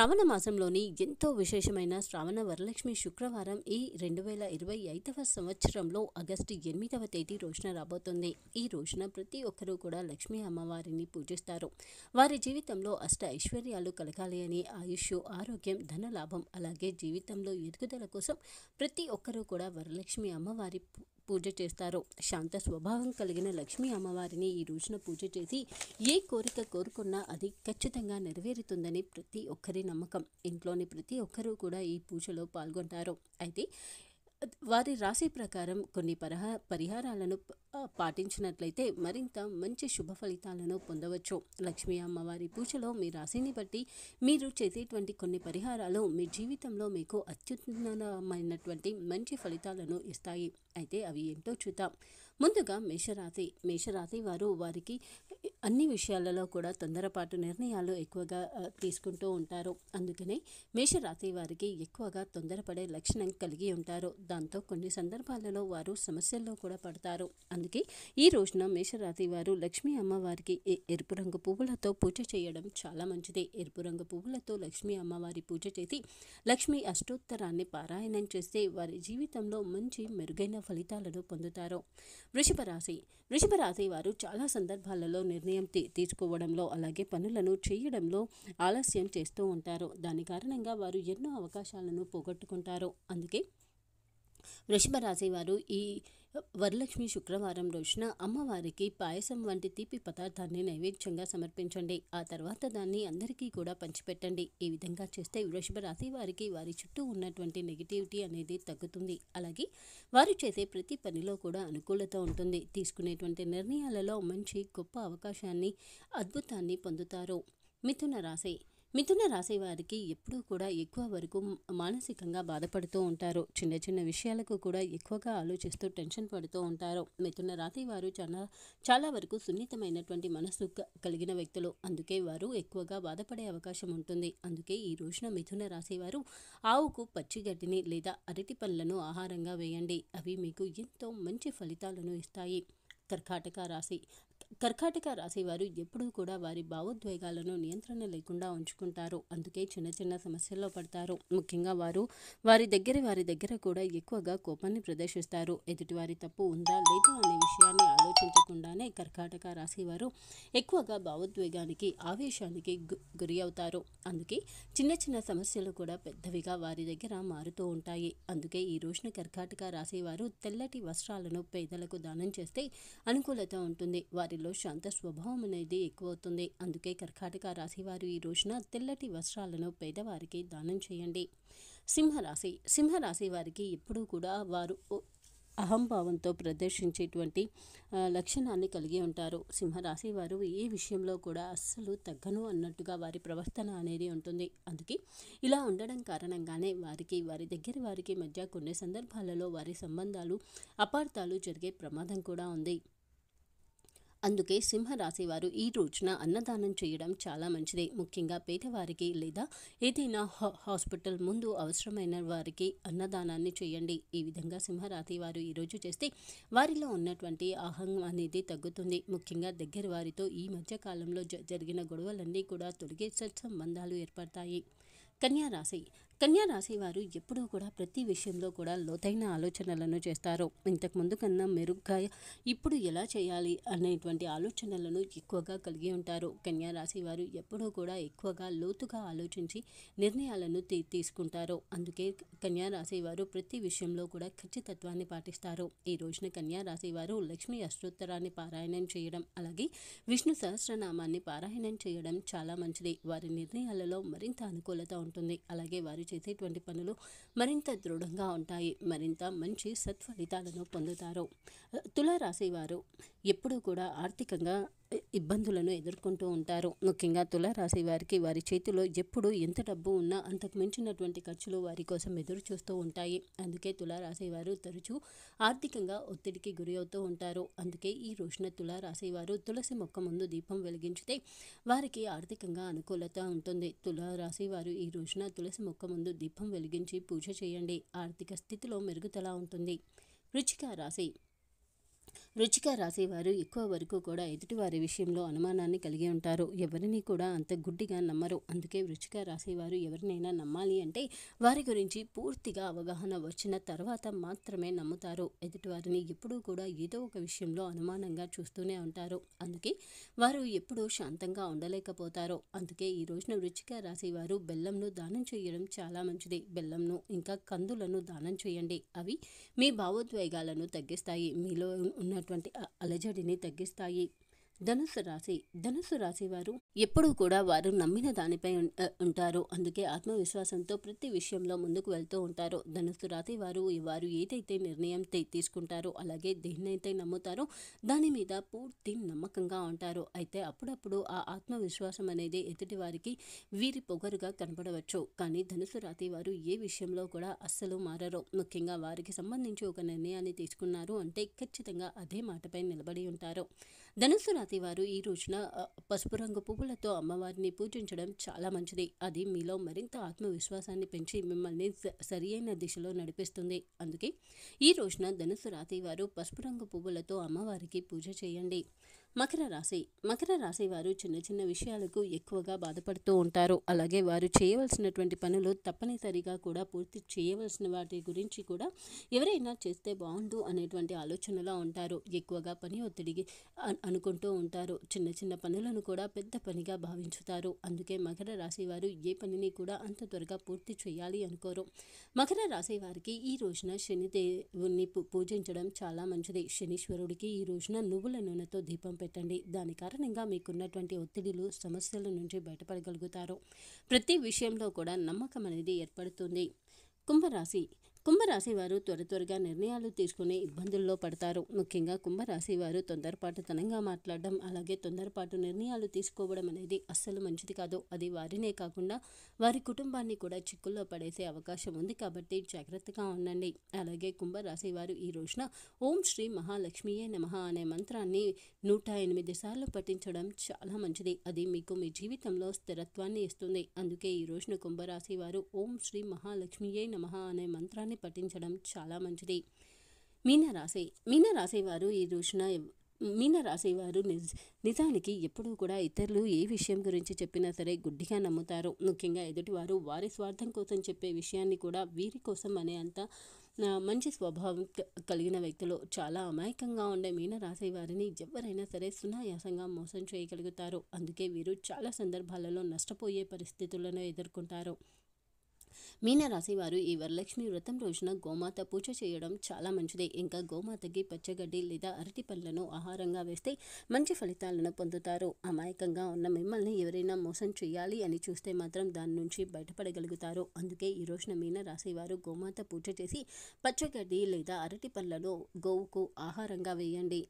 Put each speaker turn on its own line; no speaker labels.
శ్రావణ మాసంలోని ఎంతో విశేషమైన శ్రావణ వరలక్ష్మి శుక్రవారం ఈ 2025వ సంవత్సరంలో ఆగస్టు 8వ తేదీ రోజున రాబోతుంది. ఈ రోజున ప్రతి ఒక్కరూ కూడా లక్ష్మీ అమ్మవారిని పూజిస్తారు. వారి జీవితంలో అష్ట ఐశ్వర్యాలు కలగాలి అని ఆయుష్, ఆరోగ్యం, ధనలాభం అలాగే జీవితంలో ఎదుగుదల కోసం ప్రతి ఒక్కరూ కూడా వరలక్ష్మి అమ్మవారి పూజ చేస్తారు. శాంత స్వభావం కలిగిన లక్ష్మీ అమ్మవారిని ఈ రోజున పూజ చేసి ఏ కోరిక కోరుకున్నా అది ఖచ్చితంగా నెరవేరుతుందని ప్రతి ఒక్కరి నమ్మకం. ఇంట్లోని ప్రతి ఒక్కరూ కూడా ఈ పూజలో పాల్గొంటారు. అయితే వారి రాశి ప్రకారం కొన్ని పరిహారాలను పాటించినట్లయితే మరింత మంచి శుభ ఫలితాలను పొందవచ్చు. లక్ష్మీ అమ్మవారి పూజలో మీ రాశిని బట్టి మీరు చేసేటువంటి కొన్ని పరిహారాలు మీ జీవితంలో మీకు అత్యున్నతమైనటువంటి మంచి ఫలితాలను ఇస్తాయి. అయితే అవి ఏంటో చూద్దాం. ముందుగా మేషరాశి వారు వారికి అన్ని విషయాలలో కూడా తొందరపాటు నిర్ణయాలు ఎక్కువగా తీసుకుంటూ ఉంటారు. అందుకనే మేషరాశి వారికి ఎక్కువగా తొందరపడే లక్షణం కలిగి ఉంటారు. దాంతో కొన్ని సందర్భాలలో వారు సమస్యల్లో కూడా పడతారు. అందుకే ఈ రోజున మేషరాశి వారు లక్ష్మీ అమ్మవారికి ఎరుపు రంగు పువ్వులతో పూజ చేయడం చాలా మంచిది. ఎరుపు రంగు పువ్వులతో లక్ష్మీ అమ్మవారి పూజ చేసి లక్ష్మీ అష్టోత్తరాన్ని పారాయణం చేస్తే వారి జీవితంలో మంచి మెరుగైన ఫలితాలను పొందుతారు. వృషభ రాశి వారు చాలా సందర్భాలలో నిర్ణయం తీసుకోవడంలో అలాగే పనులను చేయడంలో ఆలస్యం చేస్తూ ఉంటారు. దాని కారణంగా వారు ఎన్నో అవకాశాలను పోగొట్టుకుంటారు. అందుకే వృషభ రాశి వారు ఈ వరలక్ష్మి శుక్రవారం రోజున అమ్మవారికి పాయసం వంటి తీపి పదార్థాన్ని నైవేద్యంగా సమర్పించండి. ఆ తర్వాత దాన్ని అందరికీ కూడా పంచిపెట్టండి. ఈ విధంగా చేస్తే వృషభ రాశి వారికి వారి చుట్టూ ఉన్నటువంటి నెగిటివిటీ అనేది తగ్గుతుంది. అలాగే వారు చేసే ప్రతి పనిలో కూడా అనుకూలత ఉంటుంది. తీసుకునేటువంటి నిర్ణయాలలో మంచి గొప్ప అవకాశాన్ని, అద్భుతాన్ని పొందుతారు. మిథున రాశి వారికి ఎప్పుడూ కూడా ఎక్కువ వరకు మానసికంగా బాధపడుతూ ఉంటారు. చిన్న చిన్న విషయాలకు కూడా ఎక్కువగా ఆలోచిస్తూ టెన్షన్ పడుతూ ఉంటారు. మిథున రాశి వారు చాలా వరకు సున్నితమైనటువంటి మనసు కలిగిన వ్యక్తులు. అందుకే వారు ఎక్కువగా బాధపడే అవకాశం ఉంటుంది. అందుకే ఈ రోజున మిథున రాశి వారు ఆవుకు పచ్చిగడ్డిని లేదా అరటి పండ్లను ఆహారంగా వేయండి. అవి మీకు ఎంతో మంచి ఫలితాలను ఇస్తాయి. కర్కాటక రాశి వారు ఎప్పుడూ కూడా వారి భావోద్వేగాలను నియంత్రణ లేకుండా ఉంచుకుంటారు. అందుకే చిన్న చిన్న సమస్యల్లో పడతారు. ముఖ్యంగా వారి దగ్గర కూడా ఎక్కువగా కోపాన్ని ప్రదర్శిస్తారు. ఎదుటివారి తప్పు ఉందా లేదా అనే విషయాన్ని ఆలోచించకుండానే కర్కాటక రాశి వారు ఎక్కువగా భావోద్వేగానికి, ఆవేశానికి గురి అవుతారు. అందుకే చిన్న చిన్న సమస్యలు కూడా పెద్దవిగా వారి దగ్గర మారుతూ ఉంటాయి. అందుకే ఈ రోజున కర్కాటక రాశి వారు తెల్లటి వస్త్రాలను పేదలకు దానం చేస్తే అనుకూలత ఉంటుంది. వారిలో శాంత స్వభావం అనేది ఎక్కువవుతుంది. అందుకే కర్కాటక రాశి వారు ఈ రోజున తెల్లటి వస్త్రాలను పేదవారికి దానం చేయండి. సింహరాశి వారికి ఎప్పుడూ కూడా వారు అహంభావంతో ప్రదర్శించేటువంటి లక్షణాన్ని కలిగి ఉంటారు. సింహరాశి వారు ఏ విషయంలో కూడా అస్సలు తగ్గను అన్నట్టుగా వారి ప్రవర్తన అనేది ఉంటుంది. అందుకే ఇలా ఉండడం కారణంగానే వారికి మధ్య కొన్ని సందర్భాలలో వారి సంబంధాలు, అపార్థాలు జరిగే ప్రమాదం కూడా ఉంది. అందుకే సింహరాశి వారు ఈ రోజున అన్నదానం చేయడం చాలా మంచిది. ముఖ్యంగా పేదవారికి లేదా ఏదైనా హాస్పిటల్ ముందు అవసరమైన వారికి అన్నదానాన్ని చేయండి. ఈ విధంగా సింహరాశి వారు ఈరోజు చేస్తే వారిలో ఉన్నటువంటి అహం అనేది తగ్గుతుంది. ముఖ్యంగా దగ్గర వారితో ఈ మధ్య కాలంలో జరిగిన గొడవలన్నీ కూడా తొలగే సత్సంబంధాలు ఏర్పడతాయి. కన్యా రాశి వారు ఎప్పుడూ కూడా ప్రతి విషయంలో కూడా లోతైన ఆలోచనలను చేస్తారు. ఇంతకుముందు కన్నా మెరుగ్గా ఇప్పుడు ఎలా చేయాలి అనేటువంటి ఆలోచనలను ఎక్కువగా కలిగి ఉంటారు. కన్యా రాశి వారు ఎప్పుడూ కూడా ఎక్కువగా లోతుగా ఆలోచించి నిర్ణయాలను తీసుకుంటారు. అందుకే కన్యా రాశి వారు ప్రతి విషయంలో కూడా ఖచ్చితత్వాన్ని పాటిస్తారు. ఈ రోజున కన్యా రాశి వారు లక్ష్మీ అష్టోత్తరాన్ని పారాయణం చేయడం అలాగే విష్ణు సహస్రనామాన్ని పారాయణం చేయడం చాలా మంచిది. వారి నిర్ణయాలలో మరింత అనుకూలత ఉంటుంది. అలాగే వారు చేసేటువంటి పనులు మరింత దృఢంగా ఉంటాయి. మరింత మంచి సత్ఫలితాలను పొందుతారు. తులారాశి వారు ఎప్పుడూ కూడా ఆర్థికంగా ఇబ్బందులను ఎదుర్కొంటూ ఉంటారు. ముఖ్యంగా తులారాశి వారికి వారి చేతిలో ఎప్పుడు ఎంత డబ్బు ఉన్నా అంతకు మించినటువంటి ఖర్చులు వారి కోసం ఎదురు చూస్తూ ఉంటాయి. అందుకే తులారాశి వారు తరచూ ఆర్థికంగా ఒత్తిడికి గురి అవుతూ ఉంటారు. అందుకే ఈ రోజున తులారాశి వారు తులసి మొక్క ముందు దీపం వెలిగించితే వారికి ఆర్థికంగా అనుకూలత ఉంటుంది. తులారాశి వారు ఈ రోజున తులసి మొక్క ముందు దీపం వెలిగించి పూజ చేయండి. ఆర్థిక స్థితిలో మెరుగుదల ఉంటుంది. వృశ్చిక రాశి వారు ఎక్కువ వరకు కూడా ఎదుటివారి విషయంలో అనుమానాన్ని కలిగి ఉంటారు. ఎవరిని కూడా అంత గుడ్డిగా నమ్మరు. అందుకే వృశ్చిక రాశి వారు ఎవరినైనా నమ్మాలి అంటే వారి గురించి పూర్తిగా అవగాహన వచ్చిన తర్వాత మాత్రమే నమ్ముతారు. ఎదుటివారిని ఎప్పుడూ కూడా ఏదో ఒక విషయంలో అనుమానంగా చూస్తూనే ఉంటారు. అందుకే వారు ఎప్పుడూ శాంతంగా ఉండలేకపోతారు. అందుకే ఈ రోజున వృశ్చిక రాశి వారు బెల్లంను దానం చేయడం చాలా మంచిది. బెల్లంను ఇంకా కందులను దానం చేయండి. అవి మీ భావోద్వేగాలను తగ్గిస్తాయి. మీలో ఉన్నటువంటి అలజడిని తగ్గిస్తాయి. ధనుస్సు రాశి వారు ఎప్పుడూ కూడా వారు నమ్మిన దానిపై ఉంటారు. అందుకే ఆత్మవిశ్వాసంతో ప్రతి విషయంలో ముందుకు వెళ్తూ ఉంటారు. ధనుస్సు రాశి వారు ఏదైతే నిర్ణయం తీసుకుంటారో అలాగే దేన్నైతే నమ్ముతారో దాని మీద పూర్తి నమ్మకంగా ఉంటారు. అయితే అప్పుడప్పుడు ఆ ఆత్మవిశ్వాసం అనేది ఎదుటి వారికి వీరి పొగరుగా కనపడవచ్చు. కానీ ధనుస్సు రాశి వారు ఏ విషయంలో కూడా అస్సలు మారరు. ముఖ్యంగా వారికి సంబంధించి ఒక నిర్ణయాన్ని తీసుకున్నారు అంటే ఖచ్చితంగా అదే మాటపై నిలబడి ఉంటారు. ధనుస్సు రాశి వారు ఈ రోజున పసుపు రంగు పువ్వులతో అమ్మవారిని పూజించడం చాలా మంచిది. అది మీలో మరింత ఆత్మవిశ్వాసాన్ని పెంచి మిమ్మల్ని సరి అయిన దిశలో నడిపిస్తుంది. అందుకే ఈ రోజున ధనుస్సు రాశి వారు పసుపు రంగు పువ్వులతో అమ్మవారికి పూజ చేయండి. మకర రాశి వారు చిన్న చిన్న విషయాలకు ఎక్కువగా బాధపడుతూ ఉంటారు. అలాగే వారు చేయవలసినటువంటి పనులు తప్పనిసరిగా కూడా పూర్తి చేయవలసిన వాటి గురించి కూడా ఎవరైనా చేస్తే బాగుండు అనేటువంటి ఆలోచనలో ఉంటారు. ఎక్కువగా పని ఒత్తిడికి అనుకుంటూ ఉంటారు. చిన్న చిన్న పనులను కూడా పెద్ద పనిగా భావించుతారు. అందుకే మకర రాశి వారు ఏ పనిని కూడా అంత త్వరగా పూర్తి చేయాలి అనుకోరు. మకర రాశి వారికి ఈ రోజున శనిదేవుని పూజించడం చాలా మంచిది. శనీశ్వరుడికి ఈ రోజున నువ్వుల నూనెతో దీపం పెట్టండి. దాని కారణంగా మీకున్నటువంటి ఒత్తిడిలు సమస్యల నుంచి బయటపడగలుగుతారు. ప్రతి విషయంలో కూడా నమ్మకం అనేది ఏర్పడుతుంది. కుంభరాశి వారు త్వరగా నిర్ణయాలు తీసుకుని ఇబ్బందుల్లో పడతారు. ముఖ్యంగా కుంభరాశి వారు తొందరపాటుతనంగా మాట్లాడడం అలాగే తొందరపాటు నిర్ణయాలు తీసుకోవడం అనేది అస్సలు మంచిది కాదు. అది వారినే కాకుండా వారి కుటుంబాన్ని కూడా చిక్కుల్లో పడేసే అవకాశం ఉంది. కాబట్టి జాగ్రత్తగా ఉండండి. అలాగే కుంభరాశి వారు ఈ రోజున ఓం శ్రీ మహాలక్ష్మియే నమః అనే మంత్రాన్ని 108 సార్లు పఠించడం చాలా మంచిది. అది మీకు మీ జీవితంలో స్థిరత్వాన్ని ఇస్తుంది. అందుకే ఈ రోజున కుంభరాశి వారు ఓం శ్రీ మహాలక్ష్మియే నమః అనే మంత్రాన్ని పఠించడం చాలా మంచిది. మీనరాశి వారు ఈ రోజున నిజానికి ఎప్పుడూ కూడా ఇతరులు ఏ విషయం గురించి చెప్పినా సరే గుడ్డిగా నమ్ముతారు. ముఖ్యంగా ఎదుటివారు వారి స్వార్థం కోసం చెప్పే విషయాన్ని కూడా వీరి కోసం అనే అంత మంచి స్వభావం కలిగిన వ్యక్తులు. చాలా అమాయకంగా ఉండే మీనరాశి వారిని ఎవరైనా సరే సునాయాసంగా మోసం చేయగలుగుతారు. అందుకే వీరు చాలా సందర్భాలలో నష్టపోయే పరిస్థితులను ఎదుర్కొంటారు. మీనరాశి వారు ఈ వరలక్ష్మి వ్రతం రోజున గోమాత పూజ చేయడం చాలా మంచిది. ఇంకా గోమాతకి పచ్చగడ్డి లేదా అరటి పళ్ళను ఆహారంగా వేస్తే మంచి ఫలితాలను పొందుతారు. అమాయకంగా ఉన్న మిమ్మల్ని ఎవరైనా మోసం చేయాలి అని చూస్తే మాత్రం దాని నుంచి బయటపడగలుగుతారు. అందుకే ఈ రోజున మీనరాశి వారు గోమాత పూజ చేసి పచ్చగడ్డి లేదా అరటి పళ్ళను గోవుకు ఆహారంగా వేయండి.